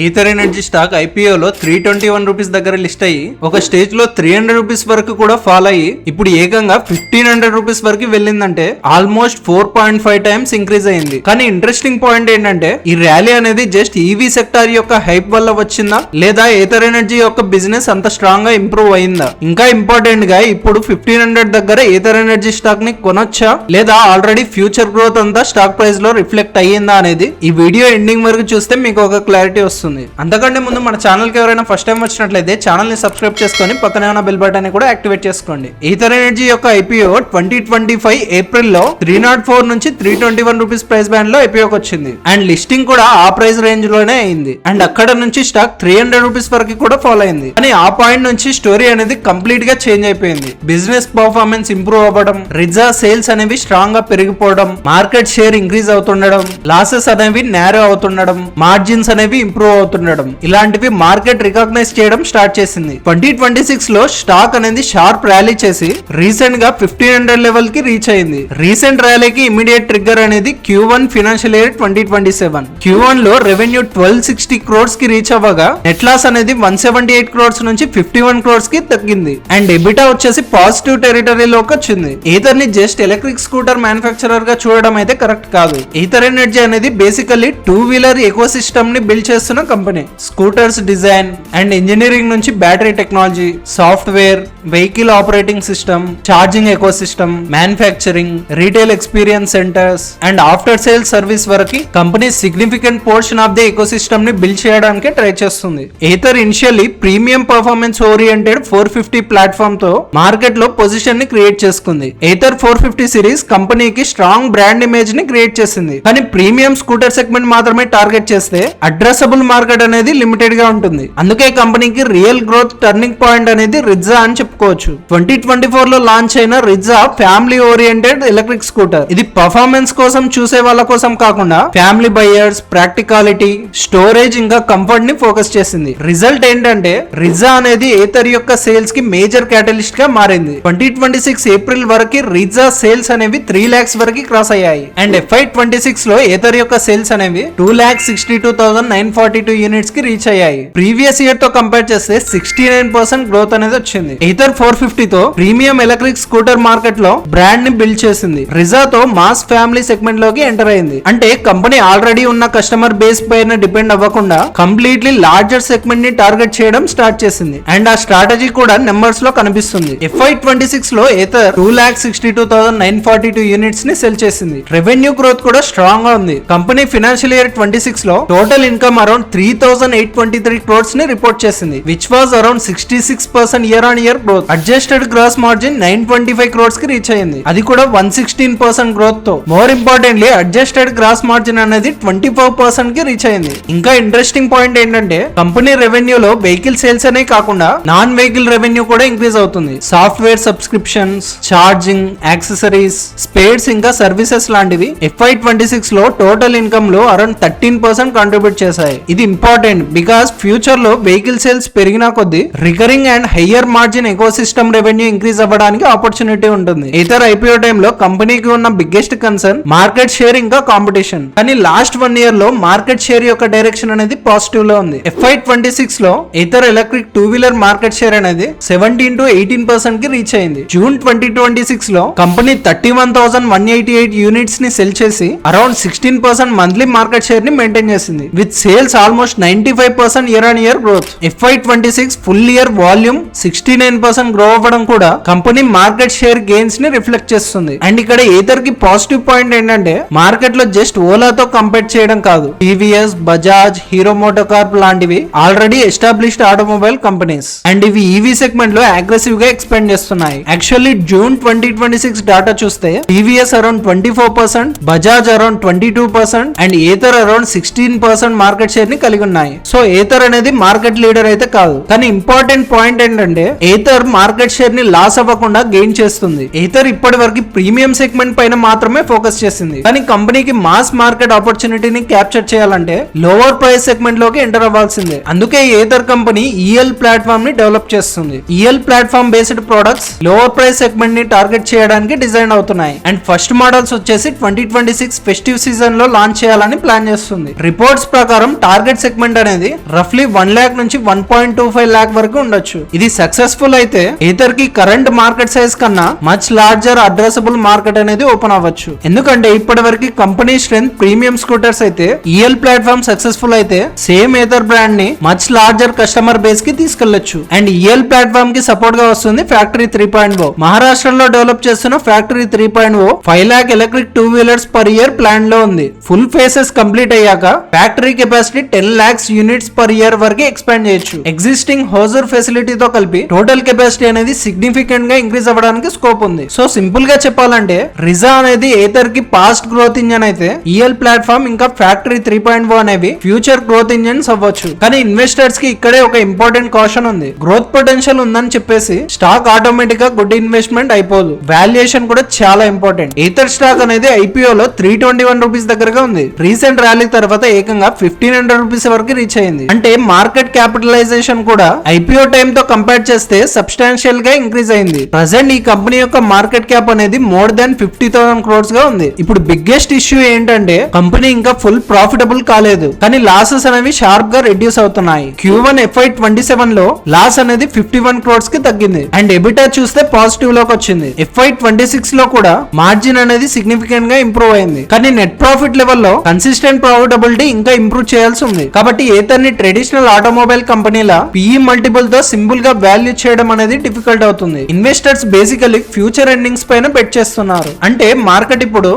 Ether energy stock ఐపీఓలో 321 rupees దగ్గర list అయ్యి ఒక స్టేజ్ లో 300 రూపీస్ వరకు కూడా ఫాల్ అయ్యి ఇప్పుడు ఏకంగా 1500 రూపీస్ వరకు వెళ్ళిందంటే ఆల్మోస్ట్ 4.5 టైమ్స్ ఇంక్రీజ్ అయింది. కానీ ఇంట్రెస్టింగ్ పాయింట్ ఏంటంటే ఈ ర్యాలీ అనేది జస్ట్ ఈవీ సెక్టార్ యొక్క హైప్ వల్ల వచ్చిందా లేదా ఈథర్ ఎనర్జీ యొక్క బిజినెస్ అంత స్ట్రాంగ్ గా ఇంప్రూవ్ అయిందా? ఇంకా ఇంపార్టెంట్ గా ఇప్పుడు 1500 దగ్గర ఈథర్ ఎనర్జీ స్టాక్ ని కొనొచ్చా లేదా ఆల్రెడీ ఫ్యూచర్ గ్రోత్ అంతా స్టాక్ ప్రైస్ లో రిఫ్లెక్ట్ అయ్యిందా అనేది ఈ వీడియో ఎండింగ్ వరకు చూస్తే మీకు ఒక క్లారిటీ వస్తుంది. అంతకంటే ముందు మన ఛానల్ కి ఎవరైనా ఫస్ట్ టైం వచ్చినట్లయితే ఛానల్ ని సబ్స్క్రైబ్ చేసుకొని పక్కనే ఉన్న బెల్ బటన్ ని కూడా యాక్టివేట్ చేసుకోండి. ఈథర్ ఎనర్జీ యొక్క ఐపీఓ 2025 ఏప్రిల్ లో 304 నుంచి 321 రూపీస్ ప్రైస్ బ్యాండ్ లో ఐపీఓకి వచ్చింది అండ్ లిస్టింగ్ కూడా ఆ ప్రైస్ రేంజ్ లోనే అయింది అండ్ అక్కడ నుంచి స్టాక్ 300 రూపీస్ వరకు కూడా ఫాలో అయింది. కానీ ఆ పాయింట్ నుంచి స్టోరీ అనేది కంప్లీట్ గా చేంజ్ అయిపోయింది. బిజినెస్ పర్ఫార్మెన్స్ ఇంప్రూవ్ అవ్వడం, రిజా సేల్స్ అనేవి స్ట్రాంగ్ గా పెరిగిపోవడం, మార్కెట్ షేర్ ఇంక్రీజ్ అవుతుండడం, లాసెస్ అనేవి నేరో అవుతుండడం, మార్జిన్స్ అనేవి ఇంప్రూవ్ అవుతుండడం ఇలాంటివి మార్కెట్ రికగ్నైజ్ చేయడం స్టార్ట్ చేసింది. 2026 లో స్టాక్ అనేది షార్ప్ ర్యాలీ చేసి రీసెంట్ గా 1500 లెవెల్ కి రీచ్ అయింది. రీసెంట్ ర్యాలీకి ఇమీడియట్ ట్రిగ్గర్ అనేది Q1 ఫైనాన్షియల్ ఇయర్ 2027. Q1 లో రెవెన్యూ 1260 క్రోర్స్ కి రీచ్ అవ్వగా నెట్ లాస్ అనేది 178 క్రోర్స్ నుంచి 51 క్రోర్స్ కి తగ్గింది అండ్ ఎబిటా వచ్చేసి పాజిటివ్ టెరిటరీలోకి వచ్చింది. ఈథర్ ని జస్ట్ ఎలక్ట్రిక్ స్కూటర్ మ్యానుఫ్యాక్చరర్ గా చూడడం అయితే కరెక్ట్ కాదు. ఈథర్ ఎనర్జీ అనేది బేసికల్లీ 2-వీలర్ ఎకో సిస్టమ్ ని బిల్డ్ చేస్తున్న కంపెనీ. స్కూటర్స్ డిజైన్ అండ్ ఇంజనీరింగ్ నుంచి battery technology, software, vehicle operating system, charging eco system, manufacturing, retail experience centres and after sales service వరకు company significant portion of the eco system ని build చేయడానికి try చేస్తుంది. Ather initially premium performance oriented 450 platform తో market లో position ని create చేసుకుంది. Ather 450 series కంపెనీకి strong brand image ని క్రియేట్ చేసింది. కానీ ప్రీమియం స్కూటర్ సెగ్మెంట్ మాత్రమే టార్గెట్ చేస్తే అడ్రసబుల్ మార్కెట్ అనేది లిమిటెడ్ గా ఉంటుంది. అందుకే కంపెనీకి రియల్ గ్రోత్ టర్నింగ్ పాయింట్ అనేది రిజా అని చెప్పుకోవచ్చు. 2024 లో లాంచ్ అయిన రిజా ఫ్యామిలీ ఓరియంటెడ్ ఎలక్ట్రిక్ స్కూటర్. ఇది పర్ఫార్మెన్స్ కోసం చూసే వాళ్ళ కోసం కాకుండా ఫ్యామిలీ బయర్స్, ప్రాక్టికాలిటీ, స్టోరేజ్ ఇంకా కంఫర్ట్ ని ఫోకస్ చేసింది. రిజల్ట్ ఏంటంటే రిజా అనేది ఈథర్ యొక్క సేల్స్ కి మేజర్ క్యాటలిస్ట్ గా మారింది. 2026 ఏప్రిల్ వరకు రిజా సేల్స్ అనేవి 3 lakhs వరకు క్రాస్ అయ్యాయి అండ్ FY26 లో ఈథర్ యొక్క సేల్స్ అనేవి 2,62,942 యూనిట్స్ కి రీచ్ అయ్యాయి. ప్రీవియస్ ఇయర్ తో కంపేర్ చేస్తే 69% గ్రోత్ అనేది వచ్చింది. ఈథర్ 450 తో ప్రీమియం ఎలక్ట్రిక్ స్కూటర్ మార్కెట్ లో బ్రాండ్ ని బిల్డ్ చేసింది. రిజాతో మాస్ ఫ్యామిలీ సెగ్మెంట్ లోకి ఎంటర్ అయింది. అంటే కంపెనీ ఆల్రెడీ ఉన్న కస్టమర్ బేస్ పైన డిపెండ్ అవ్వకుండా కంప్లీట్లీ లార్జర్ సెగ్మెంట్ ని టార్గెట్ చేయడం స్టార్ట్ చేసింది అండ్ ఆ స్ట్రాటజీ కూడా నెంబర్స్ లో కనిపిస్తుంది. FY26 లో ఈథర్ 2,62,942 యూనిట్స్ ని సెల్ చేసింది. రెవెన్యూ గ్రోత్ కూడా స్ట్రాంగ్ గా ఉంది. కంపెనీ ఫైనాన్షియల్ ఇయర్ 26 లో టోటల్ ఇన్కమ్ అరౌండ్ 3,823 crores ని రిపోర్ట్ చేసింది, which was around 66% year on year growth. Adjusted gross margin 925 crores కి రీచ్ అయింది, అది కూడా 116% గ్రోత్ తో. More importantly adjusted gross margin అనేది 24% కి రీచ్ అయింది. ఇంకా ఇంట్రెస్టింగ్ పాయింట్ ఏంటంటే కంపెనీ రెవెన్యూ లో వెహికల్ సేల్స్ అనే కాకుండా నాన్ వెహికల్ రెవెన్యూ కూడా ఇంక్రీజ్ అవుతుంది. Software subscriptions, charging, accessories, spares ఇంకా సర్వీసెస్ లాంటివి FY26 లో టోటల్ ఇన్కమ్ లో అరౌండ్ 13% కాంట్రిబ్యూట్ చేశాయి. ఇది ఇంపార్టెంట్ బికాస్ ఫ్యూచర్ లో వెహికల్ సేల్స్ పెరిగినా కొద్దీ recurring and higher margin eco system revenue increase అవ్వడానికి ఆపర్చునిటీ ఉంటుంది. ఈథర్ ఐపీఓ టైమ్ లో కంపెనీకి ఉన్న బిగ్గెస్ట్ కన్సర్న్ మార్కెట్ షేర్ ఇంకా కాంపిటీషన్. కానీ లాస్ట్ 1 year లో మార్కెట్ షేర్ యొక్క డైరెక్షన్ అనేది పాజిటివ్ లో ఉంది. FY26 లో ఈథర్ ఎలక్ట్రిక్ 2-వీలర్ మార్కెట్ షేర్ అనేది 17 to 18% కి రీచ్ అయింది. జూన్ 2026 లో కంపెనీ 31,188 యూనిట్స్ ని సెల్ చేసి అరౌండ్ 16% మంత్లీ మార్కెట్ షేర్ ని మెయింటైన్ చేసింది, with sales almost 95% year on year growth. FY26 full year volume 69% grow అవ్వడం కూడా కంపెనీ మార్కెట్ షేర్ గెయిన్స్ ని రిఫ్లెక్ట్ చేస్తుంది. అండ్ ఇక్కడ ఈథర్ కి పాజిటివ్ పాయింట్ ఏంటంటే మార్కెట్ లో జస్ట్ ఓలాతో కంపేర్ చేయడం కాదు, టీవీఎస్, బజాజ్, హీరో మోటో కార్ప్ లాంటివి already established automobile companies and ఇవి ఈవీ సెగ్మెంట్ లో అగ్రెసివ్ గా ఎక్స్పాండ్ చేస్తున్నాయి. యాక్చువల్లీ జూన్ 2026 డాటా చూస్తే TVS around 24%, Bajaj around 22% and ether around 16% market share ని కలిగి ఉన్నాయి. సో ఈథర్ అనేది మార్కెట్ లీడర్ అయితే కాదు, కానీ ఇంపార్టెంట్ పాయింట్ ఏంటంటే ఈథర్ మార్కెట్ షేర్ ని లాస్ అవ్వకుండా గెయిన్ చేస్తుంది. ఈథర్ ఇప్పటి వరకు ప్రీమియం సెగ్మెంట్ పైన మాత్రమే ఫోకస్ చేసింది, కానీ కంపెనీకి మాస్ మార్కెట్ ఆపర్చునిటీని క్యాప్చర్ చేయాలంటే లోవర్ ప్రైస్ సెగ్మెంట్ లోకి ఎంటర్ అవ్వాల్సిందే. అందుకే ఈథర్ కంపెనీ ఈఎల్ ప్లాట్ఫామ్ ని డెవలప్ చేస్తుంది. EL platform based products lower price segment ని టార్గెట్ చేయడానికి డిజైన్ అవుతున్నాయి అండ్ ఫస్ట్ మోడల్స్ వచ్చేసి 2026 ఫెస్టివ్ సీజన్ లో లాంచ్ చేయాలని ప్లాన్ చేస్తుంది. రిపోర్ట్స్ ప్రకారం టార్గెట్ టార్గెట్ సెగ్మెంట్ అనేది రఫ్లీ 1 lakh నుంచి 1.25 lakh వరకు ఉండొచ్చు. ఇది సక్సెస్ఫుల్ అయితే ఈథర్ కి కరెంట్ మార్కెట్ సైజ్ కన్నా మచ్ లార్జర్ అడ్రసబుల్ మార్కెట్ అనేది ఓపెన్ అవ్వచ్చు. ఎందుకంటే ఇప్పటి వరకు కంపెనీ స్ట్రెంత్ ప్రీమియం స్కూటర్స్ అయితే ఈఎల్ ప్లాట్ఫామ్ సక్సెస్ఫుల్ అయితే సేమ్ ఈథర్ బ్రాండ్ ని మచ్ లార్జర్ కస్టమర్ బేస్ కి తీసుకెళ్లొచ్చు. అండ్ ఈఎల్ ప్లాట్ఫామ్ కి సపోర్ట్ గా వస్తుంది ఫ్యాక్టరీ 3.0. మహారాష్ట్రలో డెవలప్ చేస్తున్న factory 3.0 5 lakh electric 2 wheelers per year plan లో ఉంది. ఫుల్ ఫేసెస్ కంప్లీట్ అయ్యాక factory capacity 10 lakhs units per year వరకు ఎక్స్పాండ్ చేయొచ్చు. ఎగ్జిస్టింగ్ హోజర్ ఫెసిలిటీతో కలిపి టోటల్ కెపాసిటీ అనేది సిగ్నిఫికెంట్ గా ఇంక్రీజ్ అవ్వడానికి స్కోప్ ఉంది. సో సింపుల్ గా చెప్పాలంటే రిజా అనేది ఏథర్ కి పాస్ట్ గ్రోత్ ఇంజన్ అయితే ఈఎల్ ప్లాట్ఫామ్ ఇంకా ఫ్యాక్టరీ 3.0 అనేవి ఫ్యూచర్ గ్రోత్ ఇంజన్స్ అవ్వచ్చు. కానీ ఇన్వెస్టర్స్ కి ఇక్కడే ఒక ఇంపార్టెంట్ కాషన్ ఉంది. గ్రోత్ పొటెన్షియల్ ఉందని చెప్పేసి స్టాక్ ఆటోమేటిక్ గా గుడ్ ఇన్వెస్ట్మెంట్ అయిపోదు. వాల్యుయేషన్ కూడా చాలా ఇంపార్టెంట్. ఈథర్ స్టాక్ అనేది ఐపీఓ లో 321 రూపీస్ దగ్గరగా ఉంది. రీసెంట్ ర్యాలీ తర్వాత ఏకంగా 1500 రూపీస్ వరకు రీచ్ అయింది. అంటే మార్కెట్ క్యాపిటలైజేషన్ కూడా ఐపీఓ టైం తో కంపేర్ చేస్తే సబ్స్టాన్షియల్ గా ఇంక్రీజ్ అయింది. ప్రెసెంట్ ఈ కంపెనీ యొక్క మార్కెట్ క్యాప్ అనేది మోర్ దాన్ 50,000 crores గా ఉంది. ఇప్పుడు బిగ్గెస్ట్ ఇష్యూ ఏంటంటే కంపెనీ ఇంకా ఫుల్ ప్రాఫిటబుల్ కాలేదు, కానీ లాసెస్ అనేవి షార్ప్ గా రెడ్యూస్ అవుతున్నాయి. Q1 FY27 లో లాస్ అనేది 51 crores కి తగ్గింది. అండ్ ఎబిటా చూస్తే పాజిటివ్ లోకి వచ్చింది. FY26 లో కూడా మార్జిన్ అనేది సిగ్నిఫికెంట్ గా ఇంప్రూవ్ అయింది. కానీ నెట్ ప్రాఫిట్ లెవెల్లో కన్సిస్టెంట్ ప్రాఫిటబిలిటీ ఇంకా ఇంప్రూవ్ చేయాల్సి ఉంది. కాబట్టి ఏతన్ని ట్రెడిషనల్ ఆటోమొబైల్ కంపెనీల పిఈ మల్టిపుల్ తో సింపుల్ గా వాల్యూ చేయడం అనేది డిఫికల్ట్ అవుతుంది. ఇన్వెస్టర్స్ బేసికలీ ఫ్యూచర్ ఎండింగ్స్ పైన బెట్ చేస్తున్నారు. అంటే మార్కెట్ ఇప్పుడు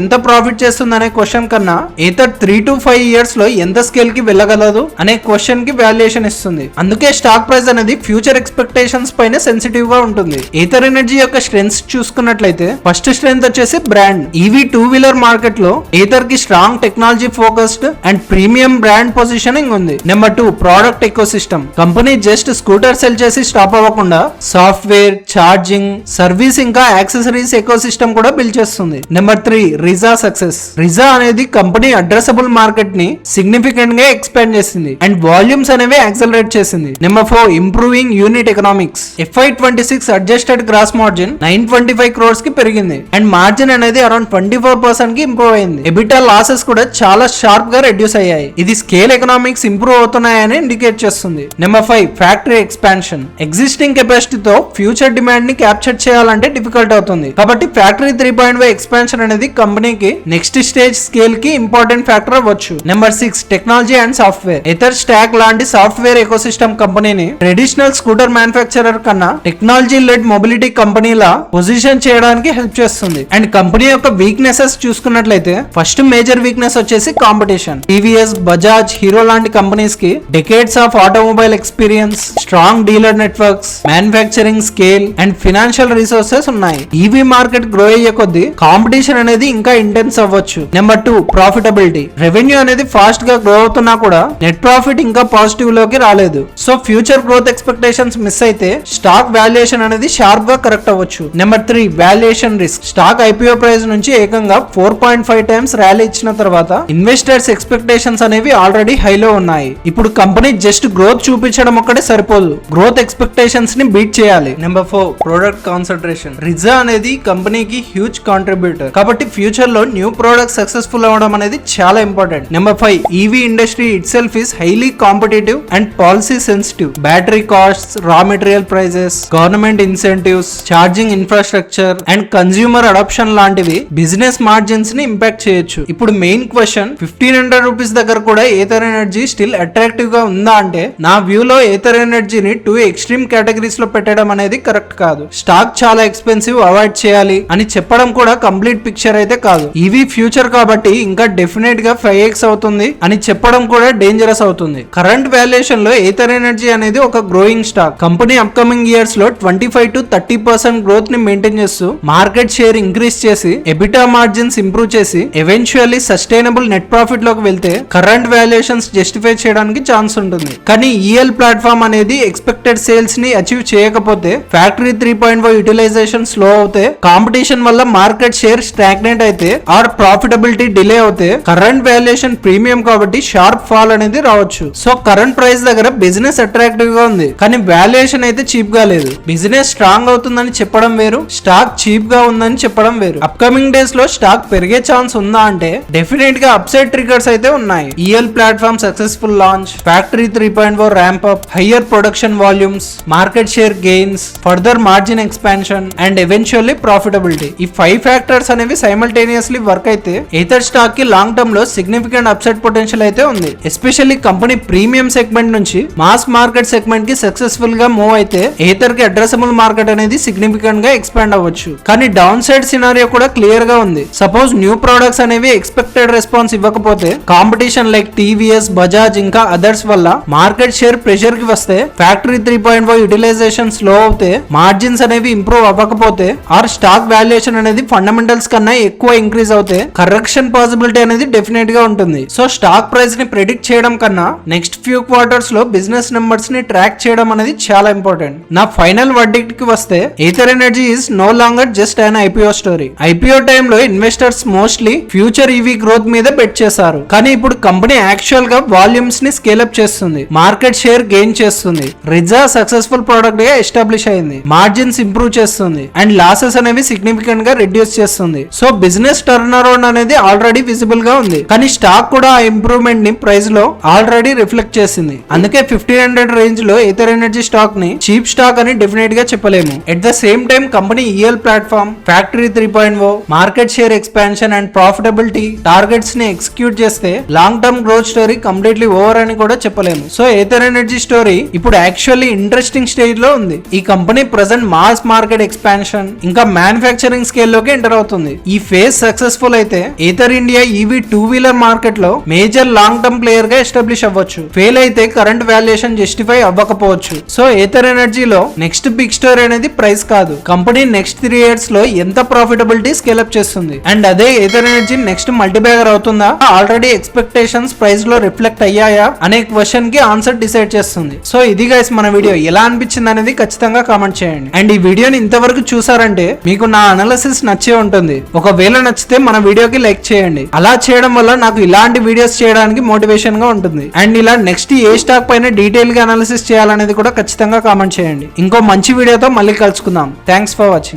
ఎంత ప్రాఫిట్ చేస్తుంది అనే క్వశ్చన్ కన్నా ఏతర్ 3 to 5 years లో ఎంత స్కేల్ కి వెళ్ళగలదు అనే క్వశ్చన్ కి వాల్యుయేషన్ ఇస్తుంది. అందుకే స్టాక్ ప్రైస్ అనేది ఫ్యూచర్ ఎక్స్పెక్టేషన్స్ పైన సెన్సిటివ్ గా ఉంటుంది. ఈథర్ ఎనర్జీ యొక్క స్ట్రెంగ్స్ చూసుకున్నట్లయితే ఫస్ట్ స్ట్రెంగ్త్ వచ్చేసి బ్రాండ్. ఈవీ 2 wheeler మార్కెట్ లో ఈథర్ కి strong technology focused and premium brand positioning ఉంది. Number 2 product ecosystem. Company just scooter sell చేసి స్టాప్ అవ్వకుండా సాఫ్ట్వేర్, ఛార్జింగ్, సర్వీస్ ఇంకా యాక్సెసరీస్ ఎకోసిస్టమ్ కూడా బిల్డ్ చేస్తుంది. Number 3 Rizta success. రిజా అనేది కంపెనీ అడ్రసబుల్ మార్కెట్ ని సిగ్నిఫికెంట్ గా ఎక్స్పాండ్ చేసింది అండ్ వాల్యూమ్స్ అనేవి యాక్సలరేట్ చేసింది. Number 4 improving unit economics. FY26 adjusted gross margin 925 crores కి పెరిగింది అండ్ మార్జిన్ అనేది అరౌండ్ 24% కి ఇంప్రూవ్ అయింది. ఎబిటా లాసెస్ కూడా చాలా షార్ప్ గా రెడ్యూస్ అయ్యాయి. ఇది స్కేల్ ఎకనామిక్స్ ఇంప్రూవ్ అవుతున్నాయని ఇండికేట్ చేస్తుంది. Number 5 factory expansion. ఎగ్జిస్టింగ్ కెపాసిటీతో ఫ్యూచర్ డిమాండ్ ని క్యాప్చర్ చేయాలంటే డిఫికల్ట్ అవుతుంది. కాబట్టి ఫ్యాక్టరీ 3.5 ఎక్స్పాన్షన్ అనేది కంపెనీకి నెక్స్ట్ స్టేజ్ స్కేల్ కి ఇంపార్టెంట్ ఫ్యాక్టర్ అవ్వచ్చు. Number 6 technology and software. Ather stack లాంటి సాఫ్ట్వేర్ ఎకోసిస్టమ్ కంపెనీని ట్రెడిషనల్ స్కూటర్ మ్యానుఫ్యాక్చరర్ కన్నా టెక్నాలజీ లెడ్ మొబిలిటీ కంపెనీలా పొజిషన్ చేయడానికి హెల్ప్ చేస్తుంది. అండ్ కంపెనీ యొక్క వీక్నెసెస్ చూసుకున్నట్లయితే ఫస్ట్ మేజర్ వీక్నెస్ వచ్చేసి కాంపిటీషన్. టీవీఎస్, బజాజ్, హీరో లాంటి కంపెనీస్ కి decades of automobile experience, strong dealer networks, manufacturing scale and financial resources ఉన్నాయి. ఈవీ మార్కెట్ గ్రో అయ్యే కొద్దీ కాంపిటీషన్ అనేది ఇంకా ఇంటెన్స్ అవ్వచ్చు. Number 2 profitability. రెవెన్యూ అనేది ఫాస్ట్ గా గ్రో అవుతున్నా కూడా నెట్ ప్రాఫిట్ ఇంకా పాజిటివ్ లోకి రాలేదు. So future growth expectations miss అయితే స్టాక్ వాల్యుయేషన్ అనేది షార్ప్ గా కరెక్ట్ అవ్వచ్చు. Number 3 valuation risk. Stock IPO price నుంచి ఏకంగా 4.5 times ర్యాలీ ఇచ్చిన తర్వాత ఇన్వెస్టర్స్ ఎక్స్పెక్టేషన్స్ అనేవి ఆల్రెడీ హైలో ఉన్నాయి. ఇప్పుడు కంపెనీ జస్ట్ గ్రోత్ చూపించడం ఒక్కటే సరిపోదు, గ్రోత్ ఎక్స్పెక్టేషన్స్ ని బీట్ చేయాలి. Number 4 product concentration. రిజా అనేది కంపెనీకి హ్యూజ్ కాంట్రిబ్యూటర్. కాబట్టి ఫ్యూచర్ లో న్యూ ప్రొడక్ట్ సక్సెస్ఫుల్ అవ్వడం అనేది చాలా important. Number 5 EV industry itself is highly competitive and policy sensitive. Battery costs, raw material prices, government incentives, charging infrastructure and consumer adoption లాంటివి business margins ని impact చేయొచ్చు. ఇప్పుడు main question 1500 rupees దగ్గర కూడా Ather energy still attractive గా ఉందా అంటే నా వ్యూలో ఏథర్ ఎనర్జీని 2 ఎక్స్ట్రీమ్ కేటగిరీస్ లో పెట్టడం అనేది కరెక్ట్ కాదు. స్టాక్ చాలా ఎక్స్పెన్సివ్, అవాయిడ్ చేయాలి అని చెప్పడం కూడా కంప్లీట్ పిక్చర్ అయితే కాదు. ఈవీ ఫ్యూచర్ కాబట్టి ఇంకా డెఫినెట్ గా 5x అవుతుంది అని చెప్పడం కూడా డేంజరస్ అవుతుంది. కరెంట్ వాల్యుయేషన్ లో ఏథర్ ఎనర్జీ అనేది ఒక growing stock. Company upcoming years లో 25 to 30% గ్రోత్ ని మెయింటైన్ చేస్తూ మార్కెట్ షేర్ ఇంక్రీజ్ చేసి ఎబిటా మార్జిన్స్ ఇంప్రూవ్ చేసి ఎవెన్చువల్లీ సస్టైనబుల్ నెట్ ప్రాఫిట్ లోకి వెళ్తే కరెంట్ వాల్యుయేషన్స్ జస్టిఫై చేయడానికి ఛాన్స్ ఉంటుంది. కానీ ఈఎల్ ప్లాట్ఫామ్ అనేది ఎక్స్పెక్టెడ్ సేల్స్ ని అచీవ్ చేయకపోతే, ఫ్యాక్టరీ 3.5 యూటిలైజేషన్ స్లో అవుతే, కాంపిటీషన్ వల్ల మార్కెట్ షేర్ స్టాగ్నేట్ అయితే ఆర్ ప్రాఫిటబిలిటీ డిలే అవుతే కరెంట్ వాల్యుయేషన్ ప్రీమియం కాబట్టి షార్ప్ ఫాల్ అనేది రావచ్చు. సో కరెంట్ ప్రైస్ దగ్గర బిజినెస్ అట్రాక్టివ్ గా ఉంది, కానీ వాల్యుయేషన్ అయితే చీప్ గా లేదు. బిజినెస్ స్ట్రాంగ్ అవుతుందని చెప్పడం వేరు, స్టాక్ చీప్ గా ఉందని చెప్పడం వేరు. అప్కమింగ్ డేస్ లో స్టాక్ పెరిగే ఛాన్స్ ఉందా అంటే డెఫినెట్ గా అప్సైడ్ ట్రిగర్స్ అయితే ఉన్నాయి. EL platform successful launch, Factory 3.0 ramp up, higher production volumes, market share gains, further margin expansion and eventually profitability. ఈ 5 ఫ్యాక్టర్స్ అనేవి సైమల్టేనియస్లీ వర్క్ అయితే ఈథర్ స్టాక్ కి లాంగ్ టర్మ్ లో సిగ్నిఫికెంట్ అప్సైడ్ పొటెన్షియల్ అయితే ఉంది. Especially company premium segment నుంచి mass market segment కి successful గా మూవ్ అయితే ఈథర్ కి అడ్రసబుల్ మార్కెట్ అనేది సిగ్నిఫికెంట్ గా ఎక్స్పాండ్ అవ్వచ్చు. కానీ డౌన్ సైడ్ సినారియో కూడా క్లియర్ గా ఉంది. సపోజ్ న్యూ ప్రొడక్ట్స్ అనేవి ఎక్స్పెక్టెడ్ రెస్పాన్స్ ఇవ్వకపోతే, కాంపిటీషన్ లైక్ టీవీఎస్, బజాజ్ ఇంకా అదర్స్ వల్ల మార్కెట్ షేర్ ప్రెషర్ కి వస్తే, ఫ్యాక్టరీ 3.0 యూటిలైజేషన్ స్లో అవుతే, మార్జిన్స్ అనేవి ఇంప్రూవ్ అవ్వకపోతే, ఆర్ స్టాక్ వాల్యుయేషన్ అనేది ఫండమెంటల్స్ కన్నా ఎక్కువ ఇంక్రీజ్ అవుతే కరెక్షన్ పాసిబిలిటీ అనేది డెఫినెట్ గా ఉంటుంది. సో స్టాక్ ప్రైస్ ని ప్రెడిక్ట్ చేయడం కన్నా నెక్స్ట్ ఫ్యూ క్వార్టర్స్ లో బిజినెస్ నెంబర్స్ ని ట్రాక్ చేయడం అనేది చాలా ఇంపార్టెంట్. నా ఫైనల్ వర్డిక్ట్ కి వస్తే Ather Energy is no longer just an IPO story. IPO టైంలో investors mostly future EV growth మీద బెట్ చేశారు. కానీ ఇప్పుడు కంపెనీ యాక్చువల్ గా వాల్యూమ్స్ ని స్కేల్ అప్ చేస్తుంది, మార్కెట్ షేర్ గెయిన్ చేస్తుంది, రిజా సక్సెస్ఫుల్ ప్రొడక్ట్ గా ఎస్టాబ్లిష్ అయింది, మార్జిన్స్ ఇంప్రూవ్ చేస్తుంది అండ్ లాసెస్ అనేవి సిగ్నిఫికెంట్ గా రిడ్యూస్ చేస్తుంది. సో బిజినెస్ టర్న్ అరౌండ్ అనేది ఆల్రెడీ విజిబుల్ గా ఉంది. కానీ స్టాక్ కూడా ఆ ఇంప్రూవ్మెంట్ ని ప్రైస్ లో ఆల్రెడీ రిఫ్లెక్ట్ చేసింది. అందుకే 1500 రేంజ్ లో ఈథర్ ఎనర్జీ స్టాక్ ని చీప్ స్టాక్ అని డెఫినెట్ గా చెప్పలేము. At the same time company EL platform, factory 3.0, market share expansion and profitability targets ని ఎగ్జిక్యూట్ చేస్తే long term growth story completely over అని కూడా చెప్పలేము. సో ఈథర్ ఎనర్జీ స్టోరీ ఇప్పుడు యాక్చువల్లీ ఇంట్రెస్టింగ్ స్టేజ్ లో ఉంది. ఈ company present mass market expansion ఇంకా మ్యానుఫ్యాక్చరింగ్ స్కేల్ లోకి ఎంటర్ అవుతుంది. ఈ ఫేజ్ సక్సెస్ఫుల్ అయితే ether India EV 2 wheeler market లో మేజర్ లాంగ్ టర్మ్ ప్లేయర్ గా ఎస్టాబ్లిష్ అవ్వచ్చు. ఫెయిల్ అయితే కరెంట్ వాల్యుయేషన్ జస్టిఫై అవ్వకపోవచ్చు. సో ఈథర్ ఎనర్జీలో నెక్స్ట్ బిగ్ స్టోరీ అనేది ప్రైస్ కాదు, కంపెనీ నెక్స్ట్ 3 years లో ఎంత ప్రాఫిటబిలిటీ స్కేల్ అప్ చేస్తుంది. అండ్ అదే ఈథర్ ఎనర్జీ నెక్స్ట్ మల్టీబ్యాగర్ అవుతుందా, ఆల్రెడీ ఎక్స్పెక్టేషన్స్ ప్రైస్ లో రిఫ్లెక్ట్ అయ్యాయా అనే క్వశ్చన్ కి ఆన్సర్ డిసైడ్ చేస్తుంది. సో ఇది గైస్ మన వీడియో ఎలా అనిపించింది అనేది ఖచ్చితంగా కామెంట్ చేయండి. అండ్ ఈ వీడియోని ఇంతవరకు చూసారంటే మీకు నా అనాలిసిస్ నచ్చే ఉంటుంది. ఒకవేళ నచ్చితే మన వీడియోకి లైక్ చేయండి. అలా చేయడం వల్ల నాకు ఇలాంటి వీడియోస్ చేయడానికి మోటివేషన్ గా ఉంటుంది. అండ్ ఇలా నెక్స్ట్ ఏ స్టాక్ పైన డీటెయిల్ గా అనాలిసిస్ చేయాలనేది కూడా ఖచ్చితంగా కామెంట్ చేయండి. ఇంకో మంచి వీడియోతో మళ్ళీ కలుసుకుందాం. Thanks for watching.